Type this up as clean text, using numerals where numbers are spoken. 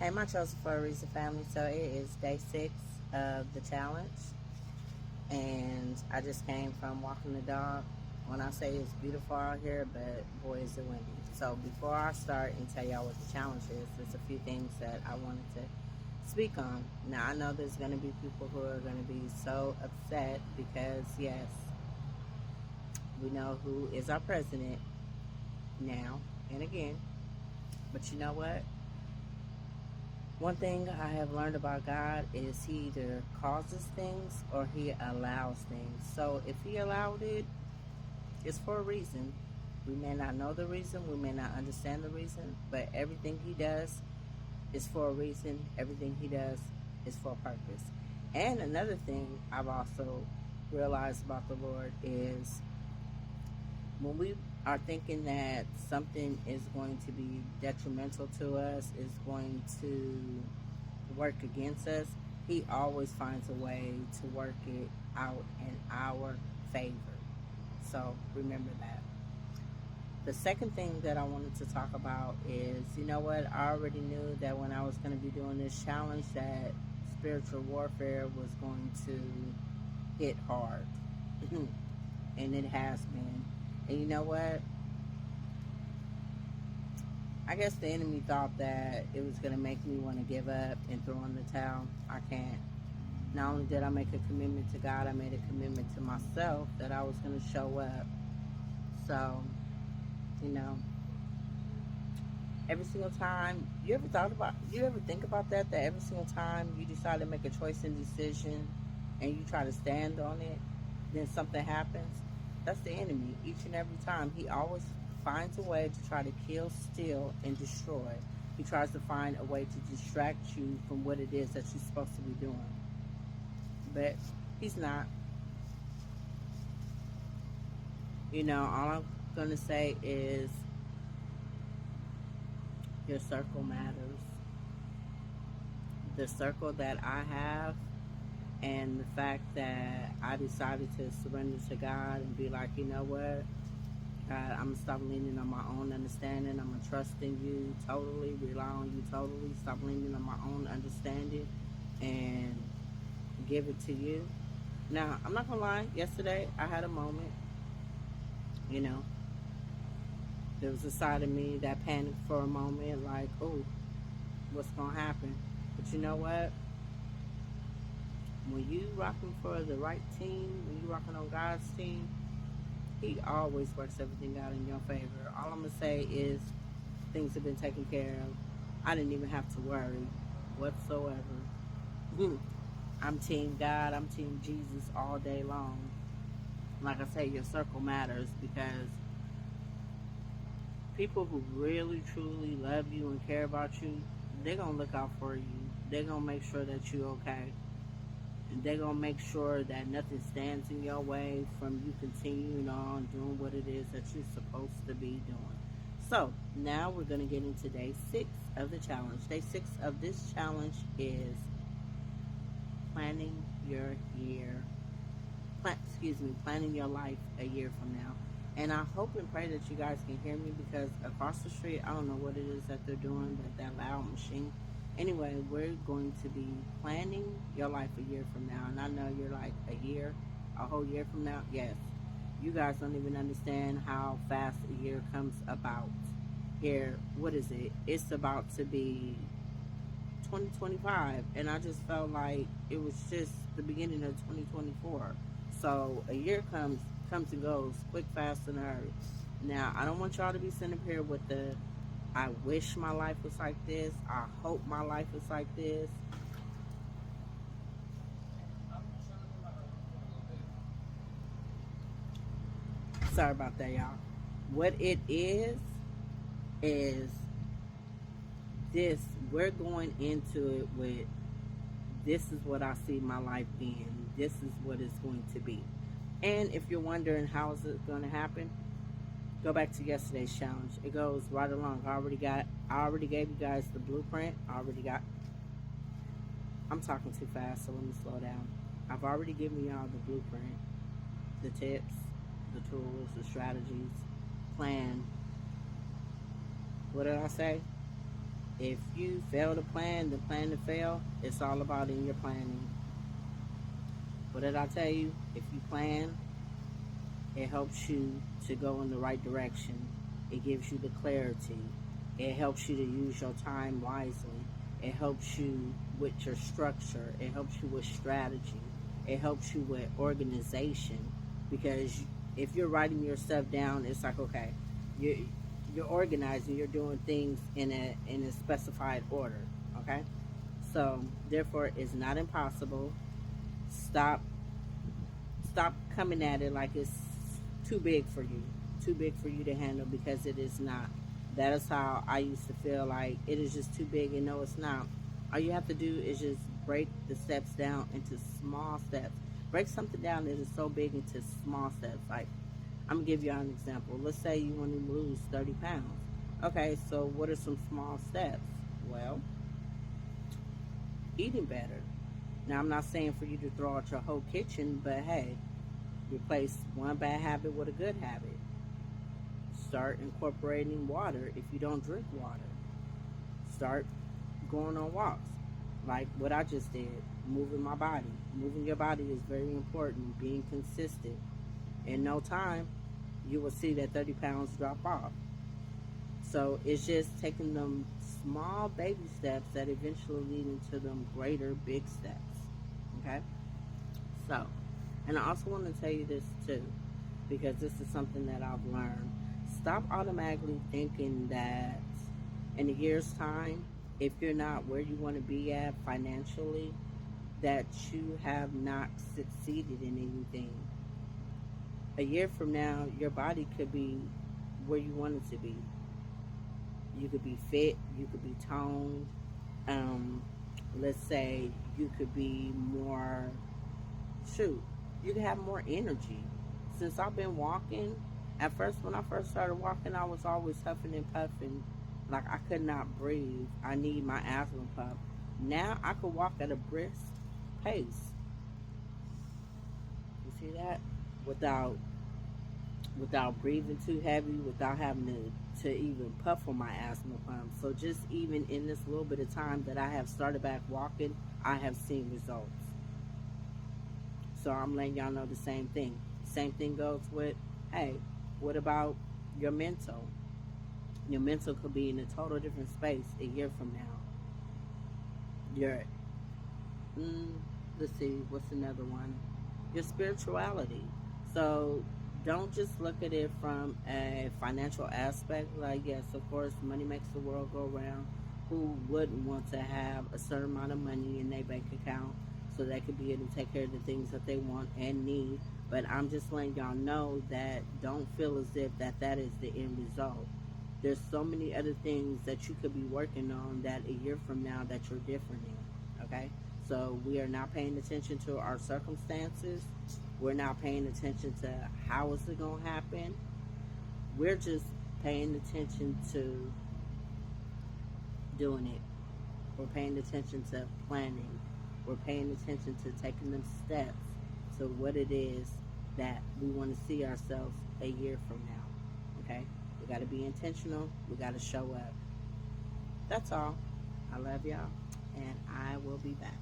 Hey, my chosen for a reason, family. So it is day 6 of the challenge, and I just came from walking the dog. When I say it's beautiful out here, but boy, is it windy. So before I start and tell y'all what the challenge is, there's a few things that I wanted to speak on. Now I know there's going to be people who are going to be so upset because yes, we know who is our president now and again. But you know what? One thing I have learned about God is He either causes things or He allows things. So if He allowed it, it's for a reason. We may not know the reason, we may not understand the reason, but everything He does is for a reason. Everything He does is for a purpose. And another thing I've also realized about the Lord is when we are thinking that something is going to be detrimental to us, is going to work against us, He always finds a way to work it out in our favor. So remember that. The second thing that I wanted to talk about is, you know what, I already knew that when I was going to be doing this challenge that spiritual warfare was going to hit hard. And it has been. And you know what? I guess the enemy thought that it was going to make me want to give up and throw in the towel. I can't. Not only did I make a commitment to God, I made a commitment to myself that I was going to show up. So, you know, every single time, you ever think about that every single time you decide to make a choice and decision and you try to stand on it, then something happens? That's the enemy. Each and every time, he always finds a way to try to kill, steal, and destroy. He tries to find a way to distract you from what it is that you're supposed to be doing. But he's not. You know, all I'm going to say is your circle matters. The circle that I have and the fact that I decided to surrender to God and be like, you know what? God, I'm going to stop leaning on my own understanding. I'm going to trust in you totally, rely on you totally, stop leaning on my own understanding and give it to you. Now, I'm not going to lie. Yesterday, I had a moment, you know. There was a side of me that panicked for a moment, like, oh, what's going to happen? But you know what? When you rocking for the right team, when you rocking on God's team, He always works everything out in your favor. All I'm going to say is things have been taken care of. I didn't even have to worry whatsoever. I'm Team God. I'm Team Jesus all day long. Like I say, your circle matters because people who really, truly love you and care about you, they're going to look out for you. They're going to make sure that you're okay. And they're going to make sure that nothing stands in your way from you continuing on doing what it is that you're supposed to be doing. So, now we're going to get into day 6 of the challenge. Day 6 of this challenge is planning your year. Planning your life a year from now. And I hope and pray that you guys can hear me because across the street, I don't know what it is that they're doing, but that loud machine. Anyway, we're going to be planning your life a year from now. And I know you're like, a whole year from now? Yes. You guys don't even understand how fast a year comes about. Here, what is it? It's about to be 2025. And I just felt like it was just the beginning of 2024. So a year comes and goes quick, fast, and hurry. Now, I don't want y'all to be sitting up here with the I wish my life was like this. I hope my life was like this. Sorry about that, y'all. What it is this. We're going into it with this is what I see my life being. This is what it's going to be. And if you're wondering how is it going to happen, go back to yesterday's challenge. It goes right along. I already gave you guys the blueprint. I'm talking too fast, so let me slow down. I've already given y'all the blueprint, the tips, the tools, the strategies, plan. What did I say? If you fail to plan, the plan to fail, it's all about in your planning. What did I tell you? If you plan, it helps you to go in the right direction. It gives you the clarity. It helps you to use your time wisely. It helps you with your structure. It helps you with strategy. It helps you with organization. Because if you're writing your stuff down, it's like, okay, you're, you're organizing, you're doing things in a specified order. Okay? So, therefore, it's not impossible. Stop stop coming at it like it's too big for you to handle, because it is not. That is how I used to feel, like it is just too big, and no, it's not. All you have to do is just break the steps down into small steps. Break something down that is so big into small steps. Like, I'm gonna give you an example. Let's say you want to lose 30 pounds. Okay, so what are some small steps? Well, eating better. Now, I'm not saying for you to throw out your whole kitchen, but hey, replace one bad habit with a good habit. Start incorporating water if you don't drink water. Start going on walks, like what I just did, moving my body. Moving your body is very important, being consistent. In no time, you will see that 30 pounds drop off. So it's just taking them small baby steps that eventually lead into them greater big steps. Okay? So, and I also want to tell you this too, because this is something that I've learned. Stop automatically thinking that in a year's time, if you're not where you want to be at financially, that you have not succeeded in anything. A year from now, your body could be where you want it to be. You could be fit, you could be toned. Um, let's say you could be more, shoot, you could have more energy. Since I've been walking, at first, when I first started walking, I was always huffing and puffing, like I could not breathe. I need my asthma pump. Now I could walk at a brisk pace. You see that? Without without breathing too heavy, without having to even puff on my asthma pump. So just even in this little bit of time that I have started back walking, I have seen results. So I'm letting y'all know the same thing. Same thing goes with, hey, what about your mental? Your mental could be in a total different space a year from now. Your, mm, let's see, what's another one? Your spirituality. So don't just look at it from a financial aspect. Like, yes, of course, money makes the world go round. Who wouldn't want to have a certain amount of money in their bank account so they could be able to take care of the things that they want and need? But I'm just letting y'all know that don't feel as if that is the end result. There's so many other things that you could be working on that a year from now that you're different in. Okay? So we are not paying attention to our circumstances. We're not paying attention to how is it going to happen. We're just paying attention to doing it. We're paying attention to planning. We're paying attention to taking them steps to what it is that we want to see ourselves a year from now. Okay? We got to be intentional. We got to show up. That's all. I love y'all, and I will be back.